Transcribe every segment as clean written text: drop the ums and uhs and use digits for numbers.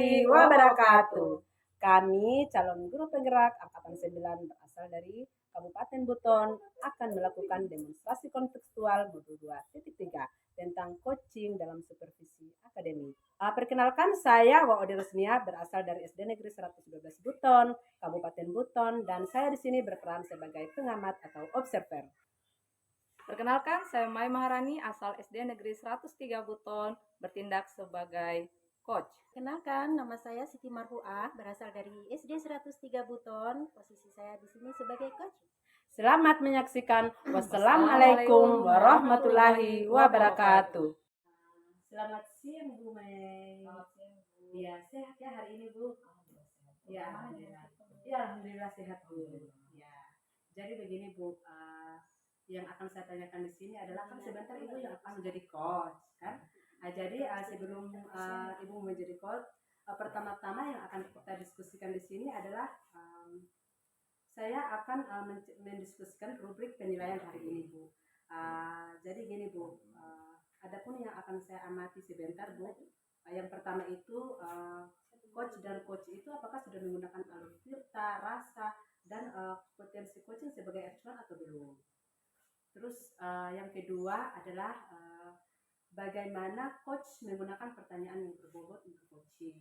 warahmatullahi wabarakatuh. Kami calon guru penggerak Angkatan 9 berasal dari Kabupaten Buton akan melakukan demonstrasi kontekstual modul 2.3 tentang coaching dalam supervisi akademik. Perkenalkan, saya Waode Rosnia berasal dari SD Negeri 112 Buton, Kabupaten Buton, dan saya di sini berperan sebagai pengamat atau observer. Perkenalkan, saya Mai Maharani asal SD Negeri 103 Buton, bertindak sebagai coach. Kenalkan, nama saya Siti Marhuah, berasal dari SD 103 Buton. Posisi saya di sini sebagai coach. Selamat menyaksikan. Wassalamualaikum warahmatullahi wabarakatuh. Selamat siang Bu Mei. Selamat siang, Bu. Ya, sehat ya hari ini Bu? Ya, alhamdulillah. Ya, alhamdulillah sehat Bu. Ya. Jadi begini Bu, yang akan saya tanyakan di sini adalah kan sebentar Ibu yang akan menjadi coach, kan? Jadi sebelum Ibu menjadi coach, pertama-tama yang akan kita diskusikan di sini adalah saya akan mendiskusikan rubrik penilaian hari ini Bu. Jadi gini Bu, adapun yang akan saya amati sebentar Bu, yang pertama itu coach dan coach itu apakah sudah menggunakan alutsista, rasa, dan potensi coaching sebagai acuan atau belum. Terus yang kedua adalah bagaimana coach menggunakan pertanyaan yang berbobot untuk coaching.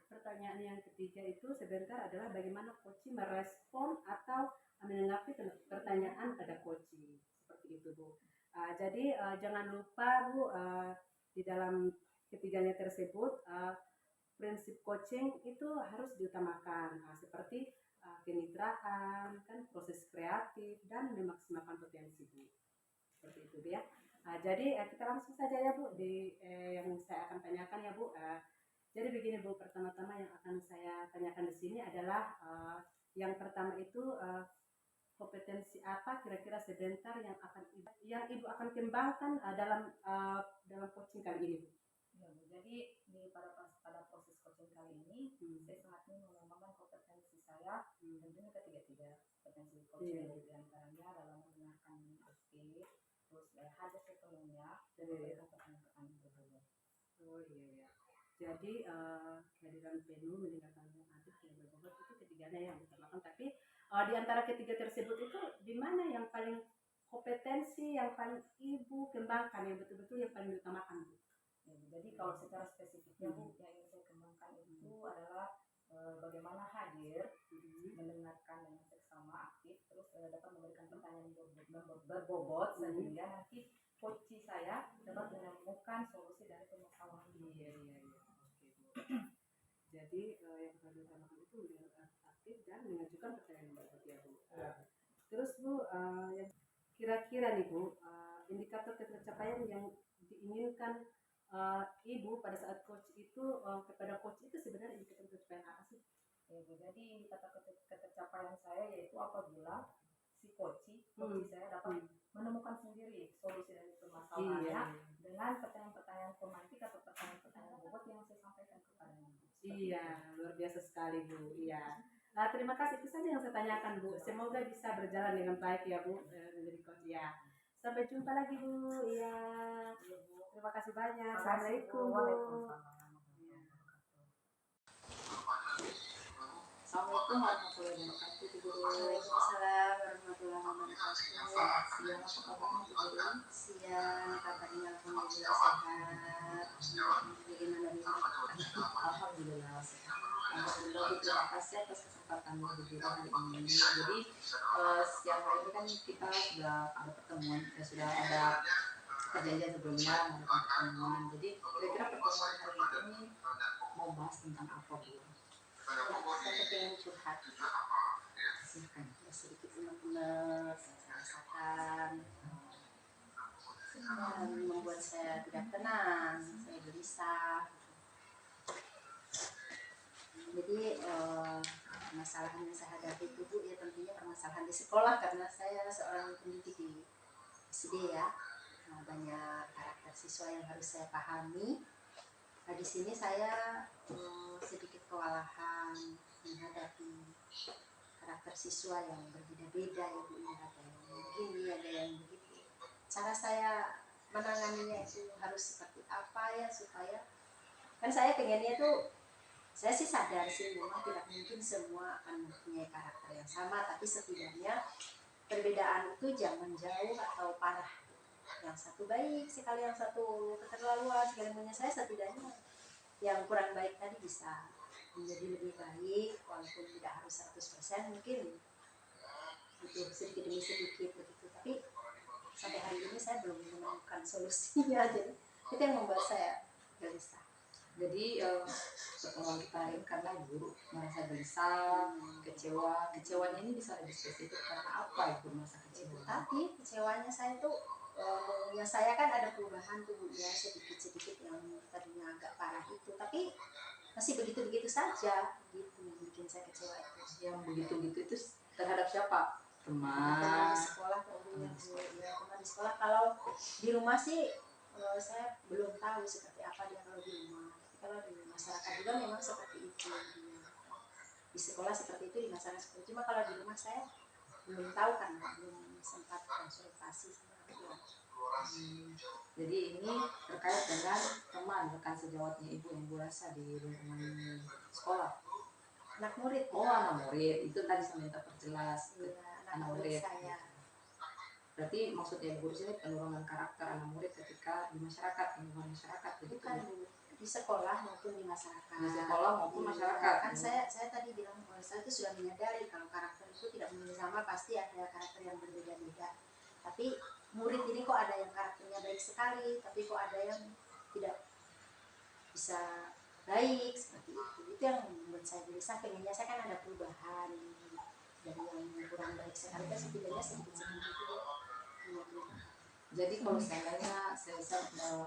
Pertanyaan yang ketiga itu sebentar adalah bagaimana coaching merespon atau menanggapi pertanyaan pada coaching. Seperti itu Bu. Jadi jangan lupa Bu, di dalam ketiganya tersebut prinsip coaching itu harus diutamakan, seperti kemitraan, kan, proses kreatif, dan memaksimalkan potensi Bu. Seperti itu Bu ya. Jadi kita langsung saja ya Bu di yang saya akan tanyakan ya Bu. Jadi begini Bu, pertama-tama yang akan saya tanyakan di sini adalah yang pertama itu kompetensi apa kira-kira sebentar yang Ibu akan kembangkan dalam coaching kali ini Bu. Ya, Bu. Jadi pada proses coaching kali ini, saya sangat ingin mengembangkan kompetensi saya, tentunya ketiga-tiga kompetensi coaching, diantaranya dalam mendengarkan aktif, terus hadir sepenuhnya, dan memberikan pertanyaan-pertanyaan berbobot. Oh iya. Jadi kehadiran penuh, mendengarkan yang aktif dan berbobot itu ketiganya yang utamakan. Tapi di antara ketiga tersebut itu di mana yang paling kompetensi yang paling Ibu kembangkan, yang betul-betul yang paling diutamakan Bu? Ya, jadi kalau secara spesifiknya Bu, yang ingin saya kembangkan itu adalah bagaimana hadir, mendengarkan dengan seksama aktif, terus dapat memberikan pertanyaan berbobot sehingga nanti coach saya dapat menemukan solusi dari permasalahan. Iya. Oke Bu. Jadi yang perlu diutamakan itu mendengarkan aktif dan mengajukan pertanyaan berbobot ya Bu. Terus Bu, yang kira-kira nih Bu, indikator tercapaian yang diinginkan Ibu pada saat coach itu kepada coach itu sebenarnya indikator tercapaian apa sih? Ya, Bu. Jadi kata ketercapaian saya yaitu apabila si coach saya dapat menemukan sendiri solusi dari permasalahannya dengan pertanyaan-pertanyaan pemantik atau pertanyaan-pertanyaan bobot yang saya sampaikan kepadanya. Iya, luar biasa sekali Bu. Iya. Terima kasih, itu saja yang saya tanyakan Bu. Semoga bisa berjalan dengan baik ya Bu menjadi coach ya. Sampai jumpa lagi Bu. Iya. Terima kasih banyak. Assalamualaikum Bu. Assalamualaikum warahmatullahi wabarakatuh. Waalaikumsalam warahmatullahi wabarakatuh. Selamat siang, apa kabarnya Bu Guru? Siang, kabarnya alhamdulillah sehat. Bagaimana dengan Alhamdulillah sehat. Alhamdulillah Bu, terima kasih atas kesempatannya Bu Guru hari ini. Jadi siang hari ini kan kita sudah ada pertemuan, sudah ada perjanjian sebelumnya melakukan pertemuan. Jadi kira-kira pertemuan hari ini mau bahas tentang apa Bu? saya pengen curhat. Silahkan. Sedikit unek-unek saya rasakan membuat saya tidak tenang, saya gelisah. Jadi permasalahan yang saya hadapi itu Bu ya tentunya permasalahan di sekolah karena saya seorang pendidik di SD ya. Banyak karakter siswa yang harus saya pahami. Di sini saya sedikit kewalahan menghadapi karakter siswa yang berbeda-beda ya Bu, ada yang begini, ada yang begitu. Cara saya menanganinya itu harus seperti apa ya supaya Kan saya pengennya tuh, saya sih sadar sih memang tidak mungkin semua akan mempunyai karakter yang sama, tapi setidaknya perbedaan itu jangan jauh atau parah. Yang satu baik sekali, yang satu keterlaluan segala macam. Saya setidaknya yang kurang baik tadi bisa menjadi lebih baik, walaupun tidak harus 100%, mungkin itu sedikit demi sedikit begitu. Tapi sampai hari ini saya belum menemukan solusinya, jadi itu yang membuat saya gelisah. Jadi pertemuan kita ini karena guru merasa gelisah, kecewa. Kecewanya ini bisa lebih spesifik karena apa ibu merasa kecewa? Tapi kecewanya saya tuh ya saya kan ada perubahan tuh ya, sedikit-sedikit yang tadinya agak parah itu, tapi masih begitu-begitu saja gitu yang bikin saya kecewa itu. Yang begitu-gitu itu terhadap siapa? Teman Teman. di sekolah tentunya Bu, ya teman di sekolah. Kalau di rumah sih saya belum tahu seperti apa dia kalau di rumah. Tapi kalau di masyarakat juga memang seperti itu dia. Di sekolah seperti itu, di masyarakat seperti itu. Cuma kalau di rumah saya belum tahu karena belum sempat konsultasi sama dia. Jadi ini terkait dengan teman rekan sejawatnya ibu yang ibu rasa di lingkungan sekolah. Anak murid. Oh, anak murid itu tadi saya minta perjelas. Iya, anak murid saya. Berarti maksudnya guru sini penurunan karakter anak murid ketika di masyarakat, lingkungan masyarakat begitu. Bukan di sekolah maupun di masyarakat. Di sekolah maupun masyarakat. Kan saya tadi bilang bahwa saya itu sudah menyadari kalau karakter itu tidak mungkin sama, pasti ada karakter yang berbeda-beda. Tapi murid ini kok ada yang karakternya baik sekali, tapi kok ada yang tidak bisa baik seperti itu. Itu yang membuat saya gelisah. Pengennya saya kan ada perubahan dari yang kurang baik sekali, kan setidaknya sedikit-sedikit itu. Jadi kalau seandainya saya bisa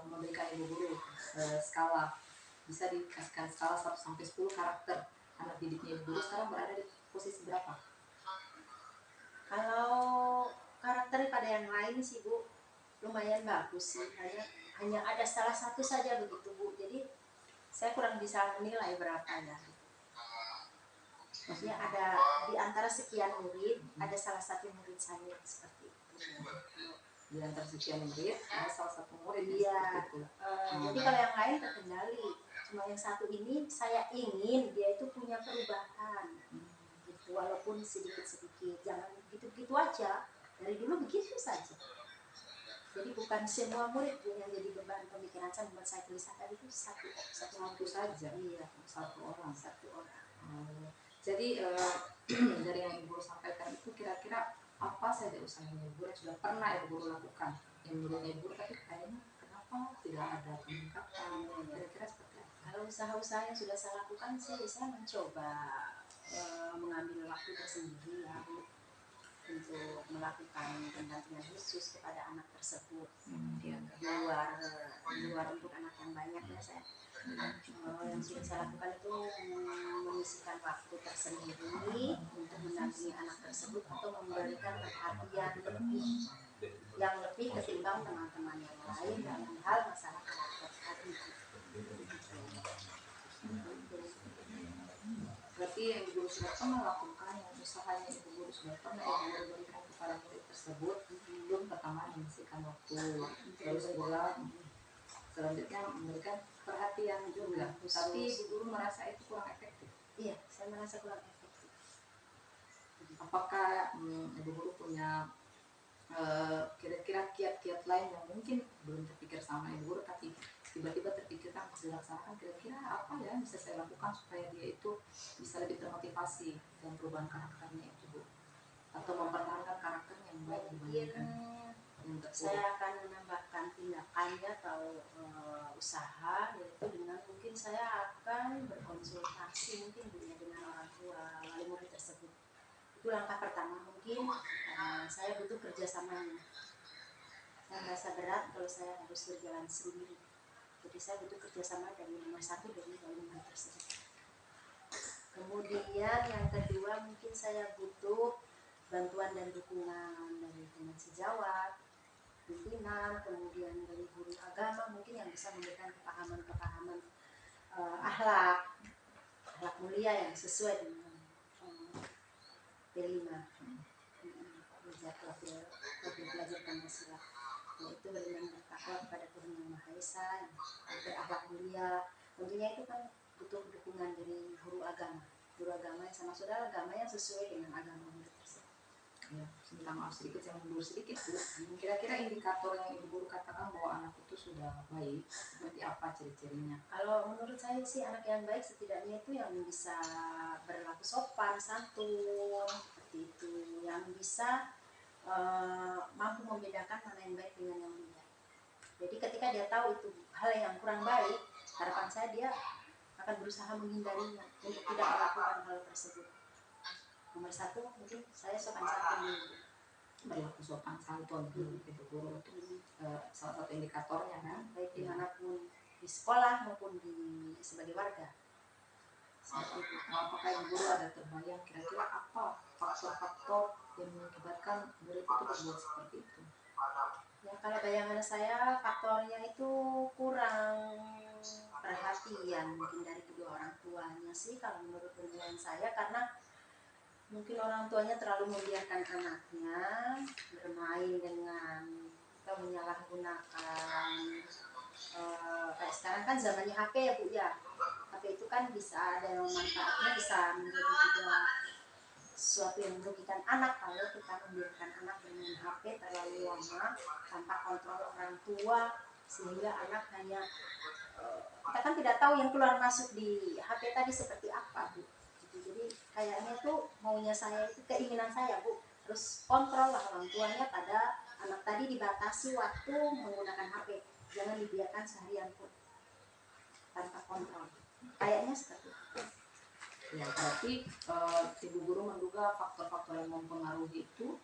memberikan ibu guru skala, bisa dikasihkan skala 1 sampai 10 karakter anak didiknya ibu guru sekarang berada di posisi berapa? Kalau karakter pada yang lain sih Bu lumayan bagus sih, hanya ada salah satu saja begitu Bu, jadi saya kurang bisa menilai berapa ya. Maksudnya ada di antara sekian murid ada salah satu murid saya seperti itu. Di antara sekian murid ada salah satu murid Iya. itu. Jadi kalau yang lain terkendali, cuma yang satu ini saya ingin dia itu punya perubahan gitu, walaupun sedikit-sedikit, jangan gitu-gitu aja dari dulu begitu saja. Jadi bukan semua murid yang jadi beban pemikiran saya, membuat saya gelisah tadi itu satu saja. Iya, satu orang. Jadi dari yang ibu sampaikan itu kira-kira apa saja usaha yang ibu sudah pernah ibu guru lakukan yang menurut ibu tapi kayaknya kenapa tidak ada peningkatan, kira-kira seperti apa? Kalau usaha-usaha yang sudah saya lakukan sih, saya mencoba mengambil waktu tersendiri ya untuk melakukan pendampingan khusus kepada anak tersebut. Di luar untuk anak yang banyak ya saya. Yang sudah saya lakukan itu mengisikan waktu tersendiri untuk mendampingi anak tersebut atau memberikan perhatian yang lebih ketimbang teman-teman yang lain dalam hal masalah karakter tadi. Berarti yang ibu sudah pernah lakukan, yang usahanya ibu guru sudah pernah ibu guru berikan kepada murid tersebut, belum pertama mengisikan waktu, terus pula selanjutnya memberikan perhatian juga, tapi ibu guru merasa itu kurang efektif. Iya, saya merasa kurang efektif. Apakah ibu guru punya kira-kira kiat-kiat lain yang mungkin belum terpikir sama ibu guru tapi tiba-tiba terpikirkan pas dilaksanakan, kira-kira apa ya bisa saya lakukan supaya dia itu bisa lebih termotivasi dalam perubahan karakternya itu Bu, atau mempertahankan karakternya yang baik dibandingkan yang terpuruk? Saya akan menambahkan tindakannya atau usaha, yaitu dengan mungkin saya akan berkonsultasi mungkin dengan orang tua wali murid tersebut. Itu langkah pertama mungkin. Saya butuh kerjasamanya. Saya merasa berat kalau saya harus berjalan sendiri. Jadi saya butuh kerjasama dari nomor satu dari wali murid tersebut. Kemudian yang kedua mungkin saya butuh bantuan dan dukungan dari teman sejawat, pimpinan, kemudian dari guru agama mungkin yang bisa memberikan kepahaman-kepahaman akhlak mulia yang sesuai dengan P5 belajar Pancasila, yaitu beriman bertakwa kepada Tuhan Yang Maha Esa, berakhlak mulia, tentunya itu kan butuh dukungan dari guru agama yang sama saudara agama yang sesuai dengan agama murid tersebut. Ya, minta maaf sedikit, saya mundur sedikit Bu. Kira-kira indikator yang Ibu Guru katakan bahwa anak itu sudah baik, seperti apa ciri-cirinya? Kalau menurut saya sih anak yang baik setidaknya itu yang bisa berlaku sopan, santun, seperti itu, yang bisa mampu membedakan mana yang baik dengan yang tidak. Jadi ketika dia tahu itu hal yang kurang baik, harapan saya dia akan berusaha menghindarinya untuk tidak melakukan hal tersebut. Nomor satu mungkin saya sopan santun dulu. Berlaku sopan santun Ibu Guru itu salah satu indikatornya kan, Baik dimanapun, di sekolah maupun sebagai warga. seperti itu. Apakah Ibu Guru ada terbayang kira-kira apa faktor-faktor yang mengakibatkan murid itu berbuat seperti itu? Ya kalau bayangan saya faktornya itu kurang perhatian mungkin dari kedua orang tuanya sih kalau menurut penilaian saya, karena mungkin orang tuanya terlalu membiarkan anaknya bermain dengan atau menyalahgunakan kayak sekarang kan zamannya HP ya Bu ya. HP itu kan bisa ada yang manfaatnya, bisa menjadi juga sesuatu yang merugikan anak kalau kita membiarkan anak bermain HP terlalu lama tanpa kontrol orang tua, sehingga anak hanya kita kan tidak tahu yang keluar masuk di HP tadi seperti apa Bu. Jadi kayaknya tuh maunya saya itu keinginan saya Bu, terus kontrol lah orang tuanya pada anak tadi, dibatasi waktu menggunakan HP, jangan dibiarkan seharian pun tanpa kontrol. Kayaknya seperti itu. Ya, berarti Ibu Guru menduga faktor-faktor yang mempengaruhi itu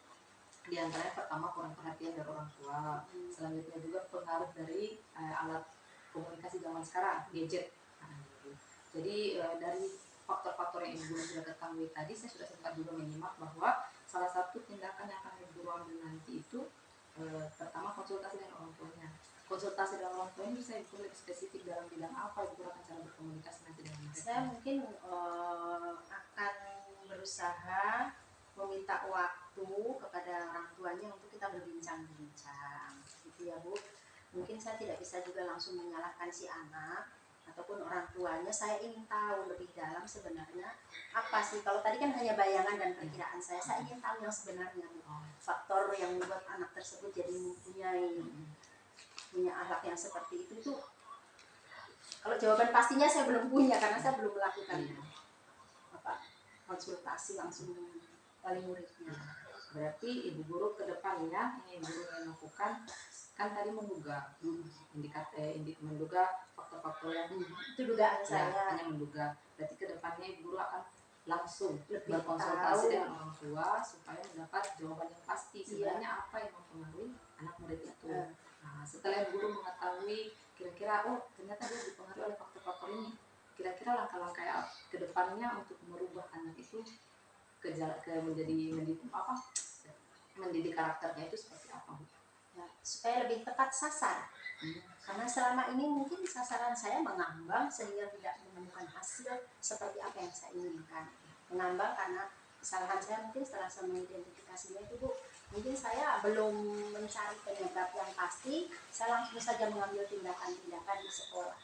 diantaranya pertama kurang perhatian dari orang tua, selanjutnya juga pengaruh dari alat komunikasi zaman sekarang, gadget. Nah, gitu. Jadi dari faktor-faktor yang Ibu Guru sudah ketahui tadi, saya sudah sempat juga menyimak bahwa salah satu tindakan yang akan Ibu Guru ambil nanti itu pertama konsultasi dengan orang tuanya. Konsultasi dengan orang tuanya bisa Ibu Guru lebih spesifik dalam bidang apa Ibu Guru akan cara berkomunikasi nanti dengan mereka? Saya mungkin akan berusaha meminta waktu kepada orang tuanya untuk kita berbincang-bincang, gitu ya Bu. Mungkin saya tidak bisa juga langsung menyalahkan si anak ataupun orang tuanya. Saya ingin tahu lebih dalam sebenarnya apa sih, kalau tadi kan hanya bayangan dan perkiraan saya ingin tahu yang sebenarnya Bu. Faktor yang membuat anak tersebut jadi punya akhlak yang seperti itu tuh, kalau jawaban pastinya saya belum punya karena saya belum melakukan konsultasi langsung dengan wali muridnya. Berarti Ibu Guru ke depannya yang Ibu Guru lakukan kan tadi menduga menduga faktor-faktor yang itu dugaan saya, hanya menduga. Berarti ke depannya Ibu Guru akan langsung lebih berkonsultasi tahu dengan orang tua supaya mendapat jawaban yang pasti sebenarnya apa yang mempengaruhi anak murid itu. Nah, setelah Ibu Guru mengetahui kira-kira ternyata dia dipengaruhi oleh faktor-faktor ini, kira-kira langkah-langkah ke depannya untuk merubah anak itu mendidik karakternya itu seperti apa Bu? Ya, supaya lebih tepat sasar. Karena selama ini mungkin sasaran saya mengambang sehingga tidak menemukan hasil seperti apa yang saya inginkan. Mengambang karena kesalahan saya mungkin setelah saya mengidentifikasinya itu Bu, mungkin saya belum mencari penyebab yang pasti, saya langsung saja mengambil tindakan-tindakan di sekolah.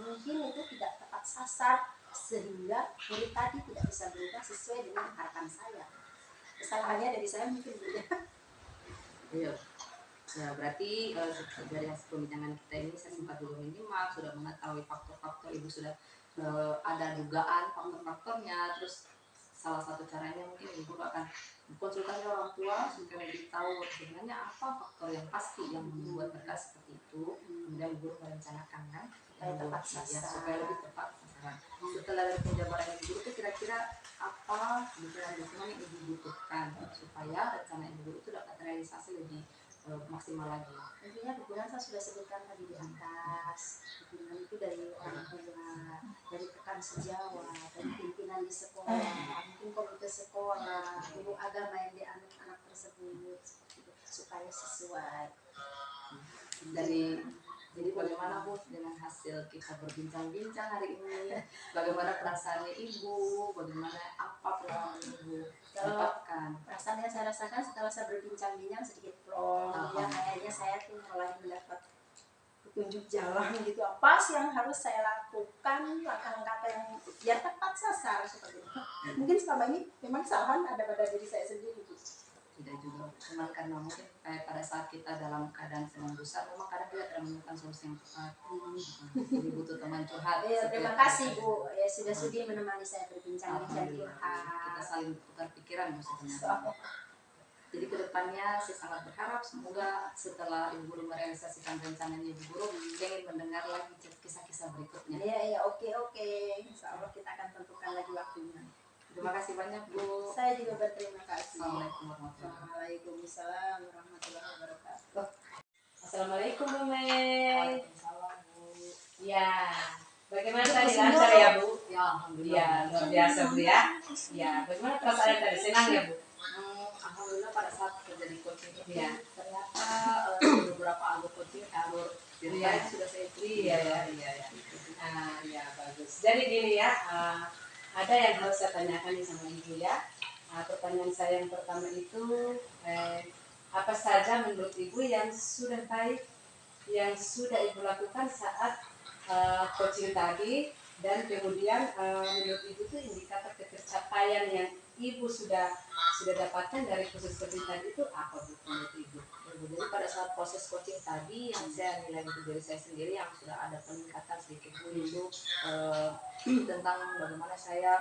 Mungkin itu tidak tepat sasar sehingga murid tadi tidak bisa berubah sesuai dengan harapan saya. Kesalahannya dari saya mungkin Bu ya. Iya. Ya, berarti dari hasil perbincangan kita ini saya sempat juga menyimak, sudah mengetahui faktor-faktor, Ibu sudah ada dugaan faktor-faktornya, terus salah satu caranya mungkin Ibu akan konsultasi orang tua supaya lebih tahu sebenarnya apa faktor yang pasti yang membuat mereka seperti itu, kemudian Ibu merencanakan kan Supaya tepat sasaran. supaya lebih tepat sasaran. Setelah dari penjabaran Ibu itu kira-kira apa dukungan yang Ibu butuhkan supaya rencana Ibu itu dapat terrealisasi lebih maksimal lagi. Tentunya dukungan saya sudah sebutkan tadi di atas. Dukungan itu dari orang tua, dari rekan sejawat, dari pimpinan di sekolah, mungkin komite sekolah, guru agama yang dianut anak tersebut, supaya sesuai. Jadi bagaimana Bu dengan hasil kita berbincang-bincang hari ini? Bagaimana perasaannya Ibu? Bagaimana apa pengalaman Ibu dapatkan? Perasaan yang saya rasakan setelah saya berbincang-bincang sedikit plong, ya kayaknya saya tuh mulai mendapat petunjuk jalan gitu, apa sih yang harus saya lakukan, langkah-langkah yang biar tepat sasar seperti itu. Mungkin selama ini memang kesalahan ada pada diri saya sendiri Bu. Tidak juga, cuman karena mungkin kayak pada saat kita dalam keadaan sedang gusar, memang kadang kita tidak menemukan solusi yang tepat. Jadi butuh teman curhat. Ya, terima kasih Bu ya sudah sudi menemani saya berbincang-bincang curhat. Kita saling bertukar pikiran sebenarnya. Jadi kedepannya saya sangat berharap semoga setelah Ibu Guru merealisasikan rencananya Ibu Guru ingin mendengar lagi kisah-kisah berikutnya. Iya, oke. Insya Allah kita akan tentukan lagi waktunya. Terima kasih banyak Bu. Saya juga berterima kasih. Assalamualaikum warahmatullahi wabarakatuh. Waalaikumsalam warahmatullahi wabarakatuh. Assalamualaikum Bu Mei. Waalaikumsalam Bu. Ya, bagaimana tadi lancar ya Bu? Ya alhamdulillah. Ya, luar biasa Bu ya. Ya, bagaimana perasaan tadi? Senang ya Bu? Alhamdulillah pada saat terjadi coaching itu Ya. ternyata beberapa alur coaching, alur cerita Iya. itu sudah saya ikuti. Iya. Ya bagus. Jadi gini ya, ada yang harus saya tanyakan nih sama Ibu ya. Pertanyaan saya yang pertama itu, apa saja menurut Ibu yang sudah baik, yang sudah Ibu lakukan saat coaching tadi, dan kemudian menurut Ibu itu indikator pencapaian yang Ibu sudah dapatkan dari proses coaching tadi itu apa Bu menurut Ibu? Jadi pada saat proses coaching tadi yang saya nilai untuk diri saya sendiri yang sudah ada peningkatan sedikit Bu itu tentang bagaimana saya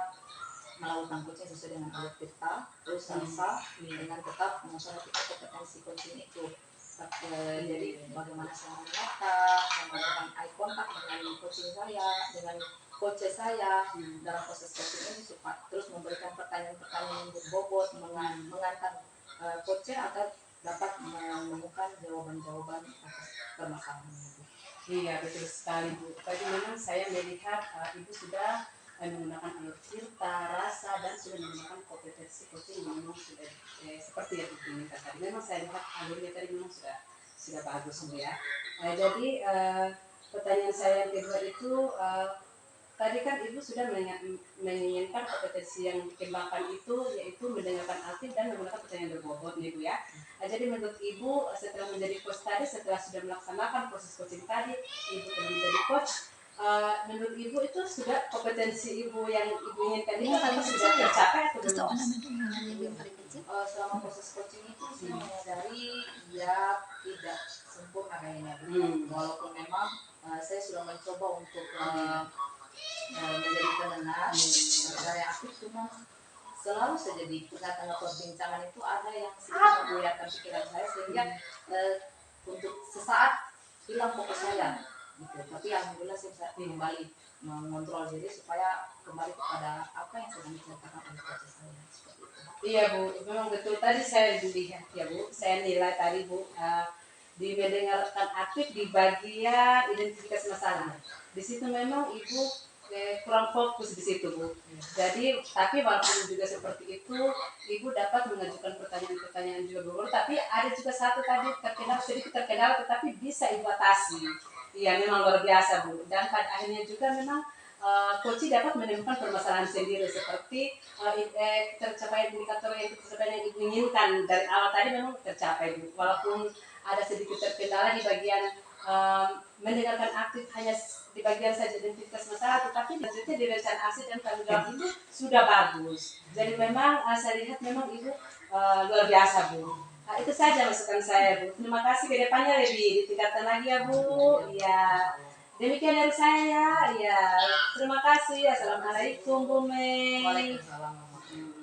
melakukan coaching sesuai dengan alur kita, terus rasa dengan tetap memperhatikan kompetensi coaching itu. Jadi bagaimana saya menata, melakukan eye contact dengan coaching saya, dengan coach saya dalam proses coaching ini supaya terus memberikan pertanyaan-pertanyaan yang berbobot, mengantar coach agar dapat menemukan jawaban-jawaban atas permasalahan itu. Iya betul sekali Bu. Tadi memang saya melihat Ibu sudah menggunakan alur cerita, rasa, dan sudah menggunakan kompetensi coaching yang memang sudah seperti yang Ibu inginkan tadi. Memang saya lihat alurnya tadi memang sudah bagus Bu ya. Jadi pertanyaan saya yang kedua itu tadi kan Ibu sudah menginginkan kompetensi yang dikembangkan itu yaitu mendengarkan aktif dan menggunakan pertanyaan berbobot nih Bu ya. Jadi menurut Ibu setelah menjadi coach tadi, setelah sudah melaksanakan proses coaching tadi, Ibu telah menjadi coach. Menurut Ibu itu sudah kompetensi Ibu yang Ibu inginkan itu tadi sudah tercapai atau belum? Selama proses coaching itu saya menyadari ya tidak sempurna kayaknya Bu. Walaupun memang saya sudah mencoba untuk menjadi pendengar yang aktif, cuma selalu saja di tengah-tengah perbincangan itu ada yang sedikit membuyarkan pikiran saya sehingga untuk sesaat hilang fokus saya gitu. Tapi alhamdulillah saya bisa kembali mengontrol diri supaya kembali kepada apa yang sedang diceritakan oleh coach saya seperti itu. Iya Bu, memang betul tadi saya lihat ya Bu, saya nilai tadi Bu di mendengarkan aktif di bagian identifikasi masalah. Di situ memang Ibu kurang fokus di situ Bu. Jadi tapi walaupun juga seperti itu, Ibu dapat mengajukan pertanyaan-pertanyaan juga Bu. Tapi ada juga satu tadi sedikit terkendala tetapi bisa Ibu atasi. Iya memang luar biasa Bu. Dan pada akhirnya juga memang coach dapat menemukan permasalahan sendiri seperti tercapai indikator yang Ibu inginkan dari awal tadi memang tercapai Bu. Walaupun ada sedikit terkendala di bagian mendengarkan aktif hanya di bagian saja identifikasi masalah, tetapi lanjutnya di rencana aksi dan tanggung jawab itu sudah bagus. Jadi memang saya lihat memang Ibu luar biasa Bu. Itu saja masukan saya Bu. Terima kasih, ke depannya lebih ditingkatkan lagi ya Bu. Ya, demikian dari saya. Ya, terima kasih. Assalamualaikum Bu Mei. Waalaikumsalam.